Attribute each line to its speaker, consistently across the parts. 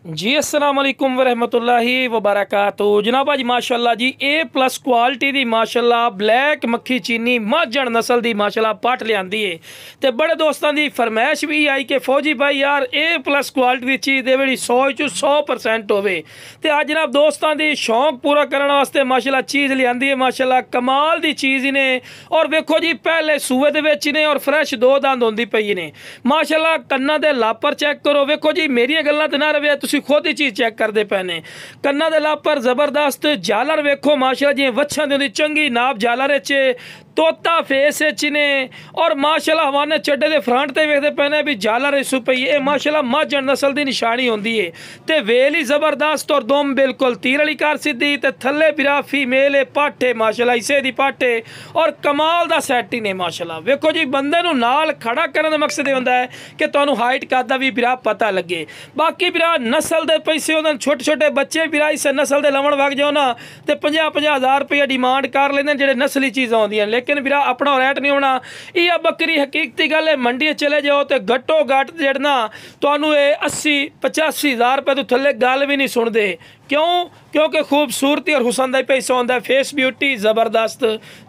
Speaker 1: जी अस्सलाम वालेकुम वरहमतुल्लाहि वबरकातुहू। जनाब अज माशाअल्लाह जी A+ क्वालिटी दी माशाअल्लाह ब्लैक मक्खी चीनी माझण नस्ल दी माशाअल्लाह पट लियांदी है ते बड़े दोस्तों की फरमाइश भी आई कि फौजी भाई यार A+ क्वालिटी की चीज़ दे बड़ी 100% होवे ते अज जनाब दोस्तों की शौक पूरा करने वास्ते माशाअल्लाह चीज़ लियांदी है माशाअल्लाह कमाल दी चीज़ ने। और वेखो जी पहले सूए दे विच ने और फ्रैश दो दंद होंदी पई ने माशाअल्लाह। कन्ना दे लापर चेक करो, वेखो जी मेरिया गल्लां ते ना रवे, तुसीं खुद ही चीज़ चेक करते पे ने। कन्ना दे लापर जबरदस्त झालर वेखो माशाअल्लाह जिवें वच्छां दी चंगी नाप झालर तोता फेस ने। और माशाअल्लाह हवाने चड्डे दे फ्रंट ते वेखदे पे ने भी झालर इसू पई है माशाअल्लाह माझण नस्ल दी निशानी होंदी है ते वेल ही जबरदस्त और दुम बिल्कुल तीर वाली कार सीधी ते थल्ले बिरा फीमेल पाठे माशाअल्लाह इसे दी पाठे और कमाल दा सैट ही ने माशाअल्लाह। वेखो जी बंदे नूं नाल खड़ा करने दा मकसद ये हुंदा है कि तुहानूं हाइट कद दा भी बिरा पता लगे। बाकी बिरा नस्ल दे पैसे होंदे छोटे छोटे बच्चे बिरा इस नस्ल दे लवण वग जाओ ना ते 50,000 रुपया डिमांड कर लेंदे जेहड़े नस्ली चीज़ां होंदियां, लेकिन बिरा अपना रेट नहीं होना। यह बकरी हकीकती गल है, मंडी चले जाओ तो घट्टो घट जेड़ना तुहानूं 80-85,000 रुपये तो थल्ले गल भी नहीं सुनते। क्यों? क्योंकि खूबसूरती और हुसन का पैसा होंदा है, फेस ब्यूटी जबरदस्त,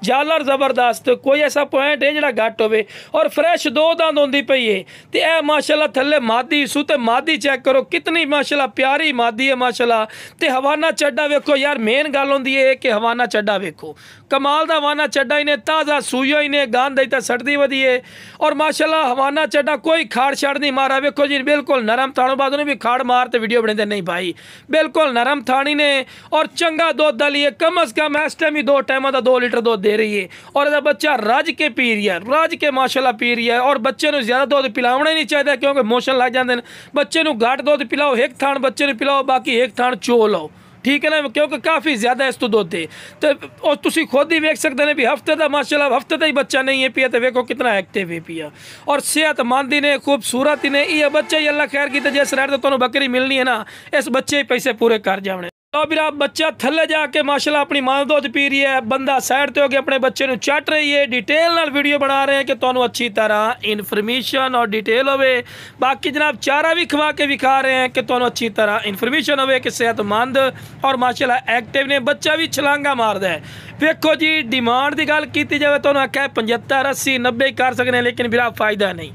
Speaker 1: झालर जबरदस्त, कोई ऐसा पॉइंट है जिहड़ा घट होवे और फ्रैश दो दंद होंदी पई है ते ए माशाअल्लाह थल्ले मादी सू ते मादी चेक करो कितनी माशाअल्लाह प्यारी मादी है माशाअल्लाह। ते हवाना चड्डा वेखो यार, मेन गल होंदी है कि हवाना चड्डा वेखो कमाल दा हवाना चड्डा ही ने, ताज़ा सूइया ही ने, गंद ही सड़दी वधी है और माशाअल्लाह हवाना चड्डा कोई खाड़ छाड़ नहीं मारा। वेखो जी बिल्कुल नरम थानों बाद भी खाड़ मार ते वीडियो बने नहीं भाई, बिल्कुल नरम थानी ने और चंगा दुध वाली है। कम अज कम इस टाइम ही 2 टाइम का 2 लीटर दुध दे रही है और यदा बच्चा रज के पी रही है, रज के माशाअल्लाह पी रही है। और बच्चे को ज़्यादा दुध पिलाना ही नहीं चाहिए क्योंकि मोशन लग जाते हैं। बच्चे को घट दुध पिलाओ, एक थान बच्चे को पिलाओ, बाकी एक थान चो लो, ठीक है ना, क्योंकि काफ़ी ज़्यादा इस तो दुध है। तो और तुसी खुद ही वेख सकते हैं भी हफ्ते का माशाअल्लाह हफ्ते का ही बच्चा नहीं है पिया तो वेखो कितना एक्टिव है पिया और सेहतमंद ही ने, खूबसूरत ही ने। ये बच्चे ही अल्लाह खैर की जिस रेट तो तुम्हें बकरी मिलनी है ना, इस बच्चे ही पैसे पूरे कर जाने। तो बिरा बच्चा थल्ले जाके माशाअल्लाह अपनी मां दुध पी रही है, बंदा साइड ते हो गया अपने बच्चे को चट रही है। डिटेल नाल वीडियो बना रहे हैं कि तुहानूं अच्छी तरह इन्फॉर्मेशन और डिटेल होवे। बाकी जनाब चारा भी खवा के विखा रहे हैं कि तुहानूं अच्छी तरह इन्फॉर्मेशन होवे कि सेहतमंद और माशाअल्लाह एक्टिव ने। बच्चा भी छलांगा मारदा है। वेखो जी डिमांड की गल की जाए तो आख्या 75, 80, 90 कर सकते हैं, लेकिन बिरा फायदा नहीं।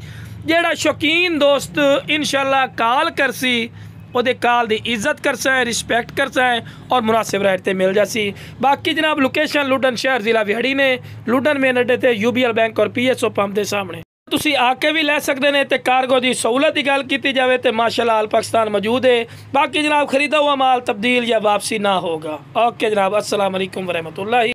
Speaker 1: जेड़ा शौकीन दोस्त इंशाअल्लाह कॉल करसी ਉਹਦੇ काल की इज्जत कर सकें, रिस्पैक्ट कर सकें और मुनासिब रेट पर मिल जासी। बाकी जनाब लोकेशन लुडन शहर जिला विहड़ी ने, लुडन मेन अड्डे ते UBL बैंक और PSO पंप के सामने तुसी आके भी लै सकते हैं। तो कार्गो की सहूलत की गल की जाए तो माशाअल्लाह आल पाकिस्तान मौजूद है। बाकी जनाब खरीदा हुआ माल तब्दील या वापसी ना होगा। ओके जनाब, अस्सलाम वालेकुम वरहमतुल्लाहि।